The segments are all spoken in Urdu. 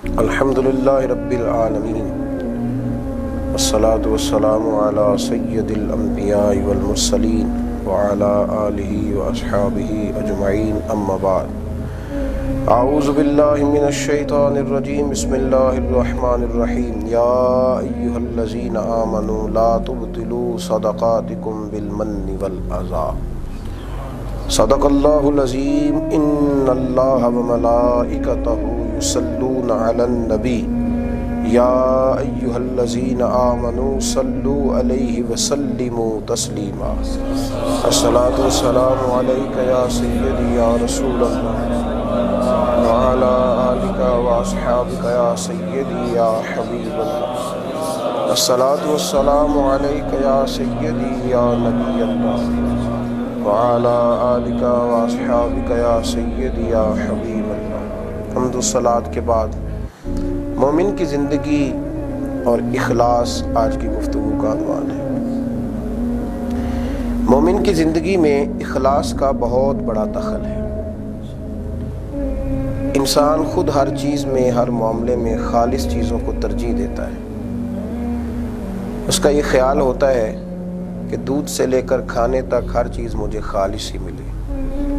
الحمدللہ رب العالمین والصلاة والسلام علی سید الانبیاء والمرسلین وعلی آلہ واصحابہ اجمعین اما بعد اعوذ باللہ من الشیطان الرجیم بسم اللہ الرحمن الرحیم یا ایہا الذین آمنوا لا تبطلوا صدقاتکم بالمن والعذا صدق اللہ العظیم ان اللہ وملائکتہ یصلون علی النبی یا ایہا الذین آمنوا صلوا علیہ وسلموا تسلیما الصلاۃ والسلام علیک یا سیدی یا رسول اللہ وعلی آلک واصحابک یا سیدی یا حبیب اللہ الصلاۃ والسلام علیک یا سیدی یا نبی اللہ وعلی آلک واصحابک یا سیدی یا حبیب اللہ۔ حمد و صلوات کے بعد مومن کی زندگی اور اخلاص آج کی گفتگو کا عنوان ہے۔ مومن کی زندگی میں اخلاص کا بہت بڑا دخل ہے۔ انسان خود ہر چیز میں، ہر معاملے میں خالص چیزوں کو ترجیح دیتا ہے۔ اس کا یہ خیال ہوتا ہے کہ دودھ سے لے کر کھانے تک ہر چیز مجھے خالص ہی ملے،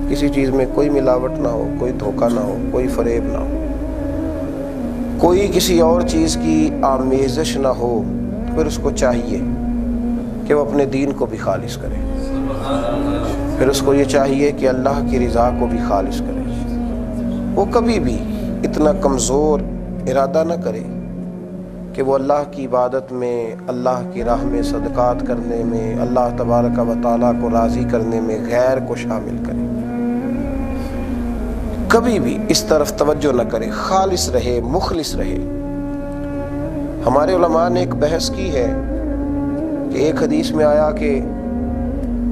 کسی چیز میں کوئی ملاوٹ نہ ہو، کوئی دھوکہ نہ ہو، کوئی فریب نہ ہو، کوئی کسی اور چیز کی آمیزش نہ ہو۔ پھر اس کو چاہیے کہ وہ اپنے دین کو بھی خالص کرے، پھر اس کو یہ چاہیے کہ اللہ کی رضا کو بھی خالص کرے۔ وہ کبھی بھی اتنا کمزور ارادہ نہ کرے کہ وہ اللہ کی عبادت میں، اللہ کی راہ میں صدقات کرنے میں، اللہ تبارک و تعالیٰ کو راضی کرنے میں غیر کو شامل کرے۔ کبھی بھی اس طرف توجہ نہ کرے، خالص رہے، مخلص رہے۔ ہمارے علماء نے ایک بحث کی ہے کہ ایک حدیث میں آیا کہ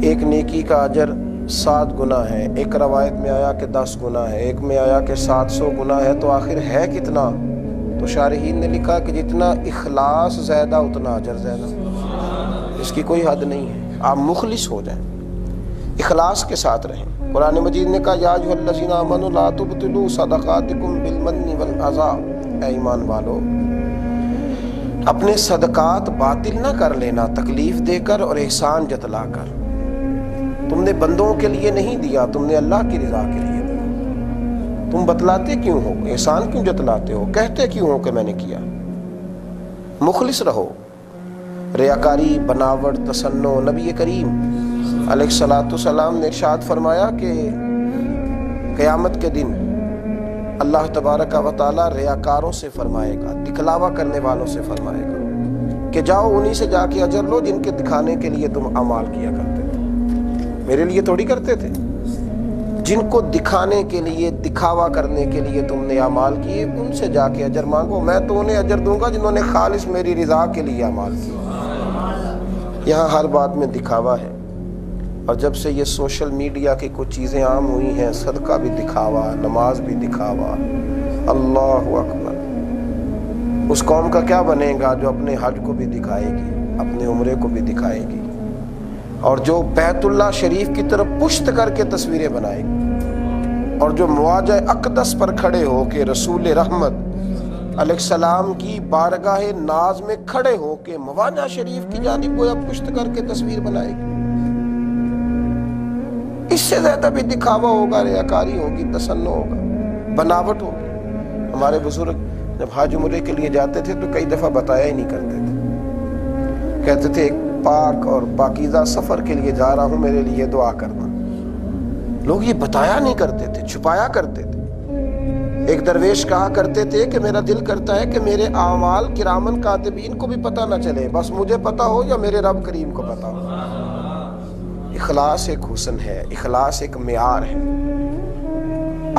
ایک نیکی کا اجر 7 گنا ہے، ایک روایت میں آیا کہ 10 گنا ہے، ایک میں آیا کہ 700 گنا ہے، تو آخر ہے کتنا؟ تو شارحین نے لکھا کہ جتنا اخلاص زیادہ اتنا اجر زیادہ، اس کی کوئی حد نہیں ہے۔ آپ مخلص ہو جائیں، اخلاص کے ساتھ رہیں۔ قرآن مجید نے کہا یا ایھا الذین آمنوا لا تبطلوا صدقاتکم بالمن والعذا، اے ایمان والو اپنے صدقات باطل نہ کر لینا، تکلیف دے کر اور احسان جتلا کر۔ تم نے بندوں کے لیے نہیں دیا، تم نے اللہ کی رضا کے لیے دیا۔ تم بتلاتے کیوں ہو؟ احسان کیوں جتلاتے ہو؟ کہتے کیوں ہو کہ میں نے کیا؟ مخلص رہو۔ ریاکاری، بناوٹ، تصنع، نبی کریم علیہ الصلوۃ والسلام نے ارشاد فرمایا کہ قیامت کے دن اللہ تبارک و تعالیٰ ریاکاروں سے فرمائے گا، دکھلاوا کرنے والوں سے فرمائے گا کہ جاؤ انہی سے جا کے اجر لو جن کے دکھانے کے لیے تم اعمال کیا کرتے تھے، میرے لیے تھوڑی کرتے تھے۔ جن کو دکھانے کے لیے، دکھاوا کرنے کے لیے تم نے اعمال کیے، ان سے جا کے اجر مانگو، میں تو انہیں اجر دوں گا جنہوں نے خالص میری رضا کے لیے اعمال کیے۔ یہاں ہر بات میں دکھاوا ہے، اور جب سے یہ سوشل میڈیا کی کچھ چیزیں عام ہوئی ہیں، صدقہ بھی دکھاوا، نماز بھی دکھاوا۔ اللہ اکبر! اس قوم کا کیا بنے گا جو اپنے حج کو بھی دکھائے گی، اپنے عمرے کو بھی دکھائے گی، اور جو بیت اللہ شریف کی طرف پشت کر کے تصویریں بنائے گی، اور جو مواجہ اقدس پر کھڑے ہو کے رسول رحمت علیہ السلام کی بارگاہ ناز میں کھڑے ہو کے مواجہ شریف کی جانب گویا پشت کر کے تصویر بنائے گی۔ اس سے زیادہ بھی دکھاوا ہوگا، ریاکاری ہوگی، تصنع ہوگا، بناوٹ ہوگی۔ ہمارے بزرگ جب حج عمرے کے لیے جاتے تھے تو کئی دفعہ بتایا ہی نہیں کرتے تھے، کہتے تھے ایک پاک اور پاکیزہ سفر کے لیے جا رہا ہوں، میرے لیے دعا کرنا۔ لوگ یہ بتایا نہیں کرتے تھے، چھپایا کرتے تھے۔ ایک درویش کہا کرتے تھے کہ میرا دل کرتا ہے کہ میرے اعمال کرامن کاتبین کو بھی پتہ نہ چلے، بس مجھے پتہ ہو یا میرے رب کریم کو پتہ ہو۔ اخلاص ایک حسن ہے، اخلاص ایک معیار ہے۔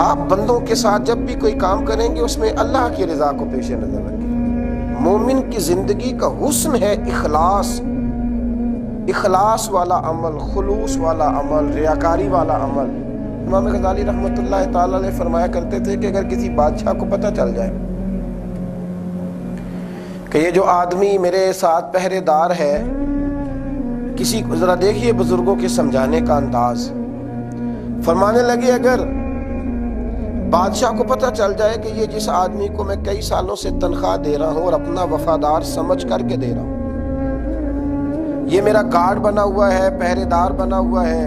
آپ بندوں کے ساتھ جب بھی کوئی کام کریں گے اس میں اللہ کی رضا کو پیش نظر رکھیں۔ مومن کی زندگی کا حسن ہے اخلاص، اخلاص والا عمل، خلوص والا عمل، ریاکاری والا عمل۔ امام غزالی رحمۃ اللہ تعالی علیہ فرمایا کرتے تھے کہ اگر کسی بادشاہ کو پتہ چل جائے کہ یہ جو آدمی میرے ساتھ پہرے دار ہے، کسی کو ذرا دیکھیے بزرگوں کے سمجھانے کا انداز، فرمانے لگے اگر بادشاہ کو پتہ چل جائے کہ یہ جس آدمی کو میں کئی سالوں سے تنخواہ دے رہا ہوں اور اپنا وفادار سمجھ کر کے دے رہا ہوں، یہ میرا گارڈ بنا ہوا ہے، پہرے دار بنا ہوا ہے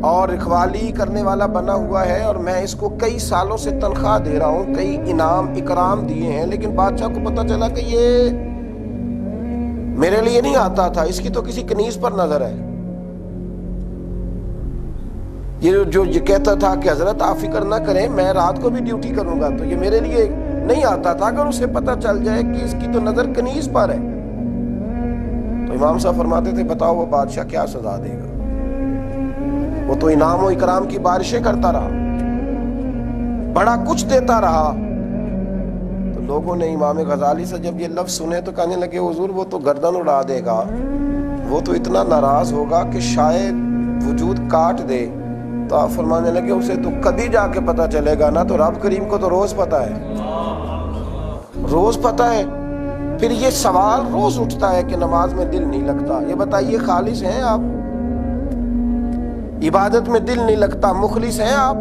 اور رکھوالی کرنے والا بنا ہوا ہے، اور میں اس کو کئی سالوں سے تنخواہ دے رہا ہوں، کئی انعام اکرام دیے ہیں، لیکن بادشاہ کو پتہ چلا کہ یہ میرے لیے نہیں آتا تھا، اس کی تو کسی کنیز پر نظر ہے، یہ جو یہ کہتا تھا کہ حضرت آپ فکر نہ کریں میں رات کو بھی ڈیوٹی کروں گا، تو یہ میرے لیے نہیں آتا تھا۔ اگر اسے پتہ چل جائے کہ اس کی تو نظر کنیز پر ہے، تو امام صاحب فرماتے تھے بتاؤ وہ بادشاہ کیا سزا دے گا؟ وہ تو انعام و اکرام کی بارشیں کرتا رہا، بڑا کچھ دیتا رہا۔ تو لوگوں نے امام غزالی سے جب یہ لفظ سنے تو کہنے لگے حضور وہ تو گردن اڑا دے گا، وہ تو اتنا ناراض ہوگا کہ شاید وجود کاٹ دے۔ تو آپ فرمانے لگے اسے تو کبھی جا کے پتہ چلے گا نا، تو رب کریم کو تو روز پتہ ہے، روز پتہ ہے۔ پھر یہ سوال روز اٹھتا ہے کہ نماز میں دل نہیں لگتا، یہ بتائیے خالص ہیں آپ؟ عبادت میں دل نہیں لگتا، مخلص ہیں آپ؟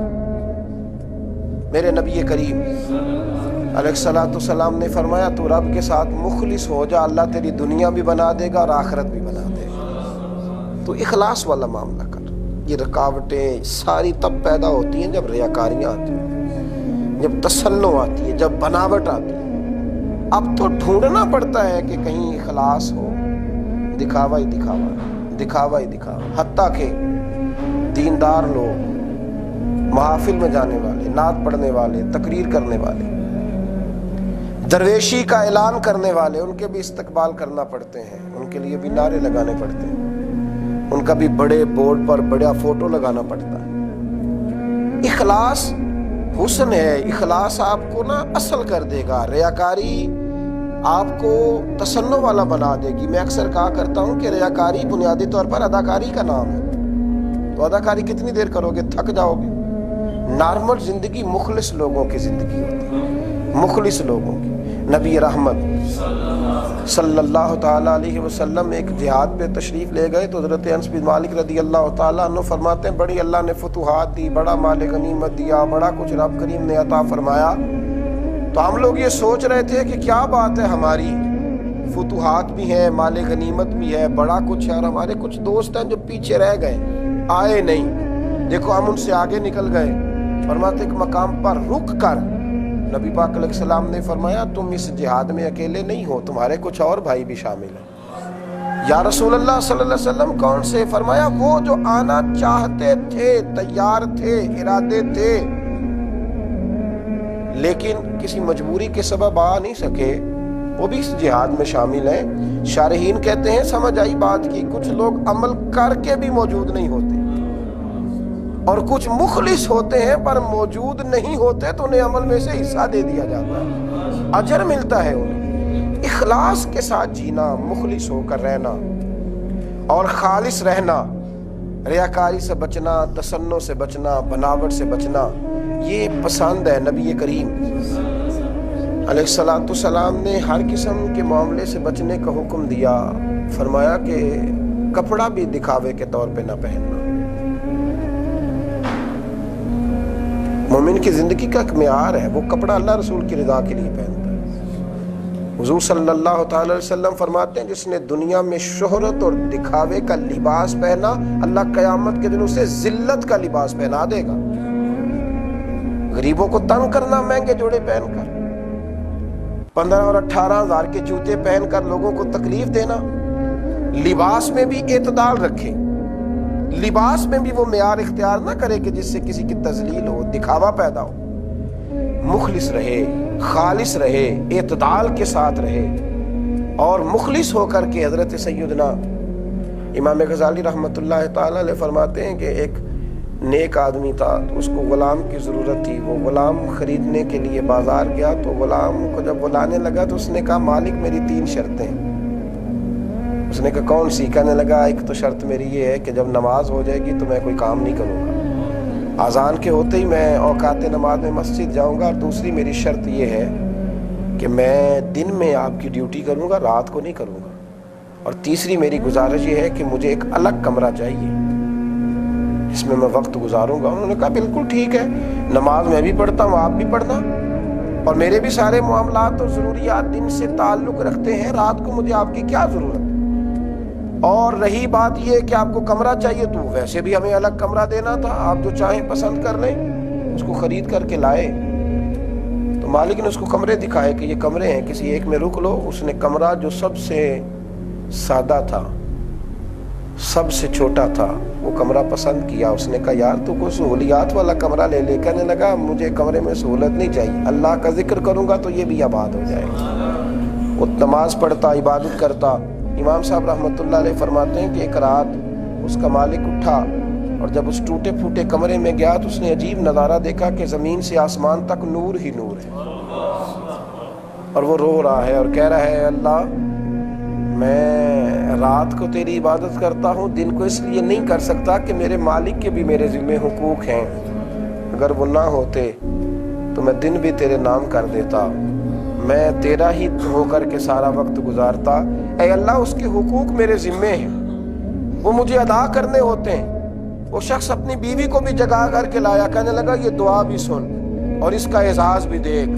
میرے نبی کریم علیہ الصلوۃ والسلام نے فرمایا تو رب کے ساتھ مخلص ہو جا، اللہ تیری دنیا بھی بنا دے گا اور آخرت بھی بنا دے گا۔ تو اخلاص والا معاملہ کر۔ یہ رکاوٹیں ساری تب پیدا ہوتی ہیں جب ریاکاریاں آتی ہیں، جب تسنع آتی ہے، جب بناوٹ آتی ہے۔ اب تو ڈھونڈنا پڑتا ہے کہ کہیں اخلاص ہو، دکھاوا ہی دکھاوا، دکھاوا ہی دکھاوا۔ حتیٰ کہ دیندار لوگ، محافل میں جانے والے، نعت پڑھنے والے، تقریر کرنے والے، درویشی کا اعلان کرنے والے، ان کے بھی استقبال کرنا پڑتے ہیں، ان کے لیے بھی نعرے لگانے پڑتے ہیں، ان کا بھی بڑے بورڈ پر بڑا فوٹو لگانا پڑتا ہے۔ اخلاص حسن ہے، اخلاص آپ کو نا اصل کر دے گا، ریاکاری آپ کو تسنع والا بنا دے گی۔ میں اکثر کہا کرتا ہوں کہ ریاکاری بنیادی طور پر اداکاری کا نام ہے، تو اداکاری کتنی دیر کرو گے؟ تھک جاؤ گے۔ نارمل زندگی مخلص لوگوں کی زندگی ہوتی ہے، مخلص لوگوں کی۔ نبی رحمت صلی اللہ تعالیٰ علیہ وسلم ایک جہاد پہ تشریف لے گئے تو حضرت انس بن مالک رضی اللہ تعالیٰ عنہ فرماتے ہیں بڑی اللہ نے فتوحات دی، بڑا مال غنیمت دیا، بڑا کچھ رب کریم نے عطا فرمایا۔ تو ہم لوگ یہ سوچ رہے تھے کہ کیا بات ہے، ہماری فتوحات بھی ہیں، مال غنیمت بھی ہے، بڑا کچھ ہے، اور ہمارے کچھ دوست ہیں جو پیچھے رہ گئے، آئے نہیں۔ دیکھو ہم ان سے آگے نکل گئے۔ فرماتے ایک مقام پر رک کر نبی پاک علیہ السلام نے فرمایا تم اس جہاد میں اکیلے نہیں ہو، تمہارے کچھ اور بھائی بھی شامل ہیں۔ یا رسول اللہ صلی اللہ علیہ وسلم کون سے؟ فرمایا وہ جو آنا چاہتے تھے، تیار تھے، ارادے تھے، لیکن کسی مجبوری کے سبب آ نہیں سکے، وہ بھی اس جہاد میں شامل ہیں۔ شارحین کہتے ہیں سمجھ آئی بات کی، کچھ لوگ عمل کر کے بھی موجود نہیں ہوتے، اور کچھ مخلص ہوتے ہیں پر موجود نہیں ہوتے تو انہیں عمل میں سے حصہ دے دیا جاتا ہے، اجر ملتا ہے انہیں۔ اخلاص کے ساتھ جینا، مخلص ہو کر رہنا اور خالص رہنا، ریاکاری سے بچنا، تسنع سے بچنا، بناوٹ سے بچنا، یہ پسند ہے۔ نبی کریم علیہ الصلوۃ والسلام نے ہر قسم کے معاملے سے بچنے کا حکم دیا۔ فرمایا کہ کپڑا بھی دکھاوے کے طور پہ نہ پہننا۔ مومن کی زندگی کا ایک معیار ہے، وہ کپڑا اللہ رسول کی رضا کے لیے پہنتا ہے۔ حضور صلی اللہ تعالی علیہ وسلم فرماتے ہیں جس نے دنیا میں شہرت اور دکھاوے کا لباس پہنا، اللہ قیامت کے دن اسے ذلت کا لباس پہنا دے گا۔ غریبوں کو تنگ کرنا، مہنگے جوڑے پہن کر، 15 اور 18 ہزار کے جوتے پہن کر لوگوں کو تکلیف دینا۔ لباس میں بھی اعتدال رکھے، لباس میں بھی وہ معیار اختیار نہ کرے کہ جس سے کسی کی تذلیل ہو، دکھاوا پیدا ہو۔ مخلص رہے، خالص رہے، اعتدال کے ساتھ رہے، اور مخلص ہو کر کے حضرت سیدنا امام غزالی رحمۃ اللہ تعالی علیہ فرماتے ہیں کہ ایک نیک آدمی تھا، تو اس کو غلام کی ضرورت تھی، وہ غلام خریدنے کے لیے بازار گیا، تو غلام کو جب وہ لانے لگا تو اس نے کہا مالک میری 3 شرطیں۔ اس نے کہا کون سی؟ کہنے لگا ایک تو شرط میری یہ ہے کہ جب نماز ہو جائے گی تو میں کوئی کام نہیں کروں گا، اذان کے ہوتے ہی میں اوقات نماز میں مسجد جاؤں گا، اور دوسری میری شرط یہ ہے کہ میں دن میں آپ کی ڈیوٹی کروں گا، رات کو نہیں کروں گا، اور تیسری میری گزارش یہ ہے کہ مجھے ایک الگ کمرہ چاہیے۔ اس میں وقت گزاروں گا۔ انہوں نے کہا بالکل ٹھیک ہے، نماز میں بھی پڑھتا ہوں، آپ بھی پڑھنا، اور میرے بھی سارے معاملات اور ضروریات دن سے تعلق رکھتے ہیں، رات کو مجھے آپ کی کیا ضرورت ہے؟ اور رہی بات یہ کہ آپ کو کمرہ چاہیے تو ویسے بھی ہمیں الگ کمرہ دینا تھا، آپ جو چاہیں پسند کر لیں۔ اس کو خرید کر کے لائے تو مالک نے اس کو کمرے دکھائے کہ یہ کمرے ہیں، کسی ایک میں رک لو۔ اس نے کمرہ جو سب سے سادہ تھا، سب سے چھوٹا تھا، وہ کمرہ پسند کیا۔ اس نے کہا یار تو کوئی سہولیات والا کمرہ لے لے۔ کہنے لگا مجھے کمرے میں سہولت نہیں چاہیے، اللہ کا ذکر کروں گا تو یہ بھی آباد ہو جائے گا۔ وہ نماز پڑھتا، عبادت کرتا۔ امام صاحب رحمۃ اللہ علیہ فرماتے ہیں کہ ایک رات اس کا مالک اٹھا اور جب اس ٹوٹے پھوٹے کمرے میں گیا تو اس نے عجیب نظارہ دیکھا کہ زمین سے آسمان تک نور ہی نور ہے، اور وہ رو رہا ہے اور کہہ رہا ہے اللہ میں رات کو تیری عبادت کرتا ہوں، دن کو اس لیے نہیں کر سکتا کہ میرے مالک کے بھی میرے ذمہ حقوق ہیں، اگر وہ نہ ہوتے تو میں دن بھی تیرے نام کر دیتا، میں تیرا ہی ہو کر کے سارا وقت گزارتا۔ اے اللہ اس کے حقوق میرے ذمے ہیں، وہ مجھے ادا کرنے ہوتے ہیں۔ وہ شخص اپنی بیوی کو بھی جگا کر کے لایا، کہنے لگا یہ دعا بھی سن اور اس کا اعزاز بھی دیکھ۔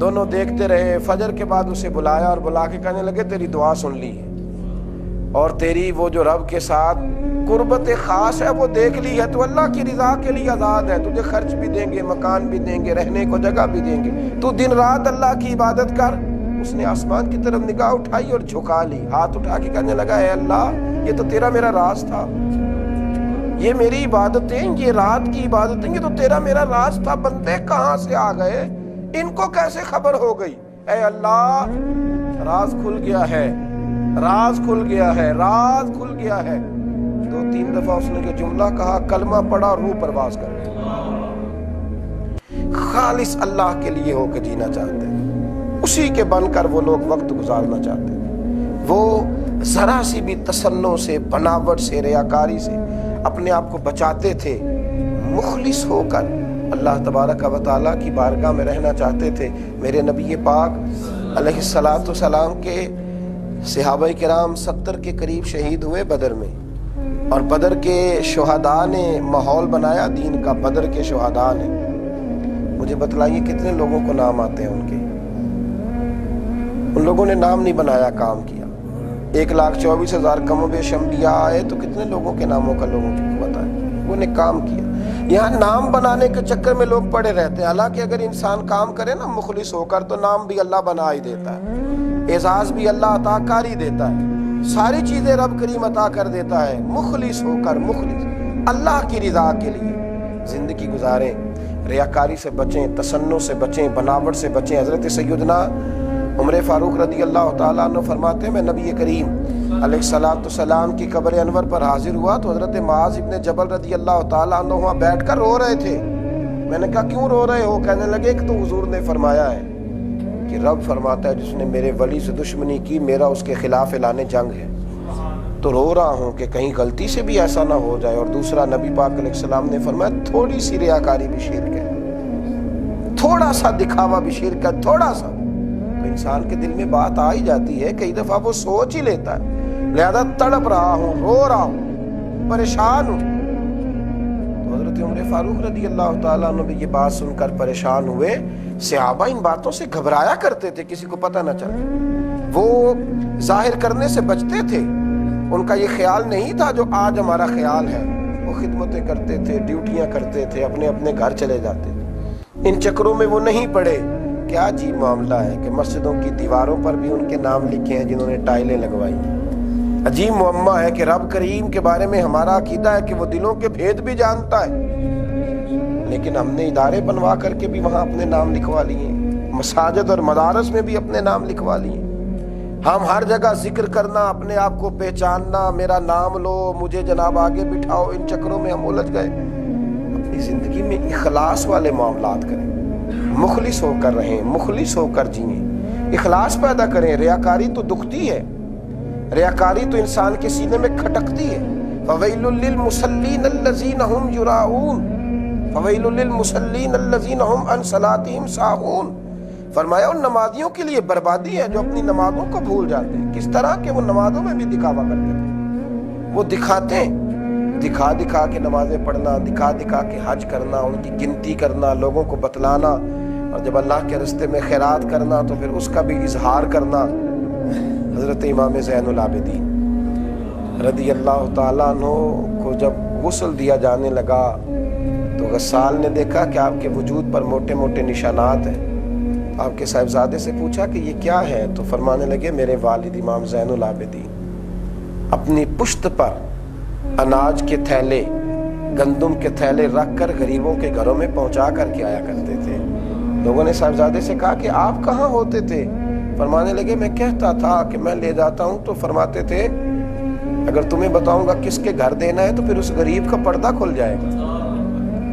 دونوں دیکھتے رہے، فجر کے بعد اسے بلایا اور بلا کے کہنے لگے تیری دعا سن لی ہے اور تیری وہ جو رب کے ساتھ قربت خاص ہے وہ دیکھ لی ہے، تو اللہ کی رضا کے لیے آزاد ہے، تجھے خرچ بھی دیں گے، مکان بھی دیں گے، رہنے کو جگہ بھی دیں گے، تو دن رات اللہ کی عبادت کر۔ اس نے آسمان کی طرف نگاہ اٹھائی اور جھکا لی، ہاتھ اٹھا کے کہنے لگا اے اللہ یہ تو تیرا میرا راز تھا، یہ میری عبادتیں، یہ رات کی عبادتیں، یہ تو تیرا میرا راز تھا، بندے کہاں سے آ گئے، ان کو کیسے خبر ہو گئی؟ اے اللہ راز کھل گیا ہے، راز کھل گیا ہے، راز کھل گیا ہے۔ 2-3 دفعہ اس نے یہ جملہ کہا، کلمہ پڑھا اور روح پرواز کر گیا۔ خالص اللہ کے لیے ہو کے جینا چاہتے ہیں، اسی کے بن کر وہ لوگ وقت گزارنا چاہتے ہیں۔ وہ ذرا سی بھی تصنع سے، بناوٹ سے، ریاکاری سے اپنے آپ کو بچاتے تھے، مخلص ہو کر اللہ تبارک و تعالیٰ کی بارگاہ میں رہنا چاہتے تھے۔ میرے نبی پاک علیہ الصلاۃ والسلام کے صحابہ کرام 70 کے قریب شہید ہوئے بدر میں، اور بدر کے شہداء نے ماحول بنایا دین کا۔ بدر کے شہداء نے، مجھے بتلائیے کتنے لوگوں کو نام آتے ہیں ان کے؟ ان لوگوں نے نام نہیں بنایا، کام کیا۔ 1,24,000 کم و بیش انبیاء آئے تو کتنے لوگوں کے ناموں کا لوگوں کو پتہ ہے؟ لوگوں نے کام کیا۔ یہاں نام بنانے کے چکر میں لوگ پڑے رہتے ہیں، حالانکہ اگر انسان کام کرے نا مخلص ہو کر تو نام بھی اللہ بنا ہی دیتا ہے، اعزاز بھی اللہ عطا کر ہی دیتا ہے، ساری چیزیں رب کریم عطا کر دیتا ہے۔ مخلص ہو کر، مخلص اللہ کی رضا کے لیے زندگی گزاریں، ریاکاری سے بچیں، تصنع سے بچیں، بناوٹ سے بچیں۔ حضرت سیدنا عمر فاروق رضی اللہ تعالیٰ عنہ فرماتے ہیں میں نبی کریم علیہ السلام کی قبر انور پر حاضر ہوا تو حضرت معاذ ابن جبل رضی اللہ تعالیٰ عنہ وہاں بیٹھ کر رو رہے تھے۔ میں نے کہا کیوں رو رہے ہو؟ کہنے لگے کہ تو حضور نے فرمایا ہے کہ رب فرماتا ہے جس نے میرے ولی سے دشمنی کی میرا اس کے خلاف اعلان جنگ ہے، تو رو رہا ہوں کہ کہیں غلطی سے بھی ایسا نہ ہو جائے۔ اور دوسرا نبی پاک علیہ السلام نے فرمایا تھوڑی سی ریاکاری بھی شرک ہے، تھوڑا سا دکھاوا بھی شرک ہے، تھوڑا سا، تو انسان کے دل میں بات آ ہی جاتی ہے، کئی دفعہ وہ سوچ ہی لیتا ہے۔ لہذا تڑپ رہا ہوں، رو رہا ہوں، پریشان ہوں۔ تو حضرت عمر فاروق رضی اللہ تعالیٰ عنہ بھی یہ بات سن کر پریشان ہوئے۔ صحابہ ان باتوں سے گھبرایا کرتے تھے، کسی کو پتہ نہ چلے، وہ ظاہر کرنے سے بچتے تھے، ان کا یہ خیال نہیں تھا جو آج ہمارا خیال ہے۔ وہ خدمتیں کرتے تھے، ڈیوٹیاں کرتے تھے، اپنے اپنے گھر چلے جاتے تھے۔ ان چکروں میں وہ نہیں پڑے۔ کیا عجیب معاملہ ہے کہ مسجدوں کی دیواروں پر بھی ان کے نام لکھے ہیں جنہوں نے ٹائلیں لگوائی۔ عجیب معمہ ہے کہ رب کریم کے بارے میں ہمارا عقیدہ ہے کہ وہ دلوں کے بھید بھی جانتا ہے، لیکن ہم نے ادارے بنوا کر کے بھی وہاں اپنے نام لکھوا لیے، مساجد اور مدارس میں بھی اپنے نام لکھوا لیے۔ ہم ہر جگہ ذکر کرنا، اپنے آپ کو پہچاننا، میرا نام لو، مجھے جناب آگے بٹھاؤ، ان چکروں میں ہم الجھ گئے۔ اپنی زندگی میں اخلاص والے معاملات کریں، مخلص ہو کر رہیں، مخلص ہو کر جئیں، اخلاص پیدا کریں۔ ریاکاری تو دکھتی ہے، ریاکاری تو انسان کے سینے میں کھٹکتی ہے۔ فویل للمصلین الذین هم یراؤون، فویل للمصلین الذین هم عن صلاتهم ساہون۔ فرمایا ان نمازیوں کے لیے بربادی ہے جو اپنی نمازوں کو بھول جاتے ہیں۔ کس طرح کہ وہ نمازوں میں بھی دکھاوا کرتے تھے، وہ دکھاتے ہیں دکھا دکھا کے نمازیں پڑھنا، دکھا دکھا کے حج کرنا، ان کی گنتی کرنا، لوگوں کو بتلانا، اور جب اللہ کے راستے میں خیرات کرنا تو پھر اس کا بھی اظہار کرنا۔ حضرت امام زین العابدین رضی اللہ تعالیٰ عنہ کو جب غسل دیا جانے لگا تو غسال نے دیکھا کہ آپ کے وجود پر موٹے موٹے نشانات ہیں۔ آپ کے صاحبزادے سے پوچھا کہ یہ کیا ہے؟ تو فرمانے لگے میرے والد امام زین العابدین اپنی پشت پر اناج کے تھیلے، گندم کے تھیلے رکھ کر غریبوں کے گھروں میں پہنچا کر کے آیا کرتے تھے۔ لوگوں نے صاحبزادے سے کہا کہ آپ کہاں ہوتے تھے؟ فرمانے لگے میں کہتا تھا کہ میں لے جاتا ہوں تو فرماتے تھے اگر تمہیں بتاؤں گا کس کے گھر دینا ہے تو پھر اس غریب کا پردہ کھل جائے گا۔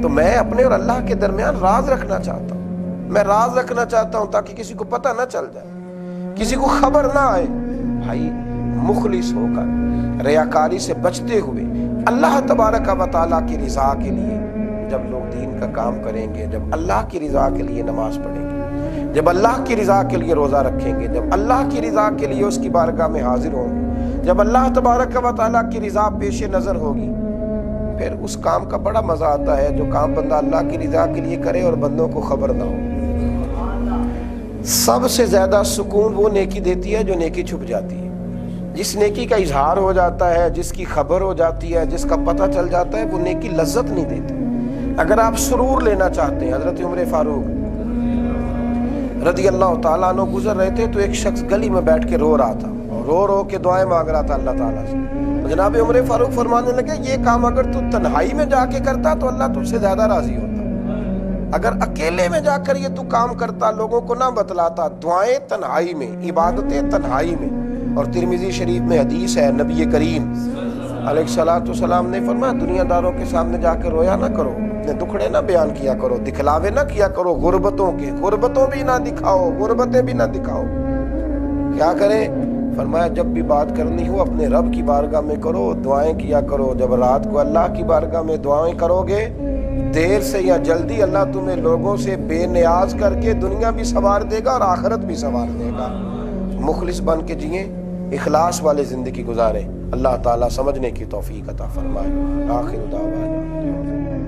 تو میں اپنے اور اللہ کے درمیان راز رکھنا چاہتا ہوں، میں راز رکھنا چاہتا ہوں تاکہ کسی کو پتہ نہ چل جائے، کسی کو خبر نہ آئے۔ بھائی مخلص ہو کر، ریاکاری سے بچتے ہوئے، اللہ تبارک و تعالیٰ کی رضا کے لیے جب لوگ دین کا کام کریں گے، جب اللہ کی رضا کے لیے نماز پڑھیں گے، جب اللہ کی رضا کے لیے روزہ رکھیں گے، جب اللہ کی رضا کے لیے اس کی بارگاہ میں حاضر ہوں گے، جب اللہ تبارک و تعالیٰ کی رضا پیش نظر ہوگی، پھر اس کام کا بڑا مزہ آتا ہے جو کام بندہ اللہ کی رضا کے لیے کرے اور بندوں کو خبر نہ ہو۔ سب سے زیادہ سکون وہ نیکی دیتی ہے جو نیکی چھپ جاتی ہے۔ جس نیکی کا اظہار ہو جاتا ہے، جس کی خبر ہو جاتی ہے، جس کا پتہ چل جاتا ہے، وہ نیکی لذت نہیں دیتی۔ اگر آپ سرور لینا چاہتے ہیں، حضرت عمر فاروق رضی اللہ تعالیٰ عنہ گزر رہے تھے تو ایک شخص گلی میں بیٹھ کے رو رہا تھا، اور رو رو کے دعائیں مانگ رہا تھا اللہ تعالیٰ سے۔ جناب عمر فاروق فرمانے لگے یہ کام اگر تو تنہائی میں جا کے کرتا تو اللہ تجھ سے زیادہ راضی ہوتا، اگر اکیلے میں جا کر یہ تو کام کرتا، لوگوں کو نہ بتلاتا، دعائیں تنہائی میں، عبادتیں تنہائی میں۔ اور ترمذی شریف میں حدیث ہے، نبی کریم علیہ الصلوۃ والسلام نے فرمایا دنیا داروں کے سامنے جا کے رویا نہ کرو، اپنے دکھڑے نہ بیان کیا کرو، دکھلاوے نہ کیا کرو، غربتوں کے، غربتوں بھی نہ دکھاؤ، غربتیں بھی نہ دکھاؤ۔ کیا کریں؟ فرمایا جب بھی بات کرنی ہو اپنے رب کی بارگاہ میں کرو، دعائیں کیا کرو۔ جب رات کو اللہ کی بارگاہ میں دعائیں کرو گے، دیر سے یا جلدی اللہ تمہیں لوگوں سے بے نیاز کر کے دنیا بھی سنوار دے گا اور آخرت بھی سنوار دے گا۔ مخلص بن کے جئیں، اخلاص والے زندگی گزاریں۔ اللہ تعالیٰ سمجھنے کی توفیق عطا فرمائے۔ آخر دعوانا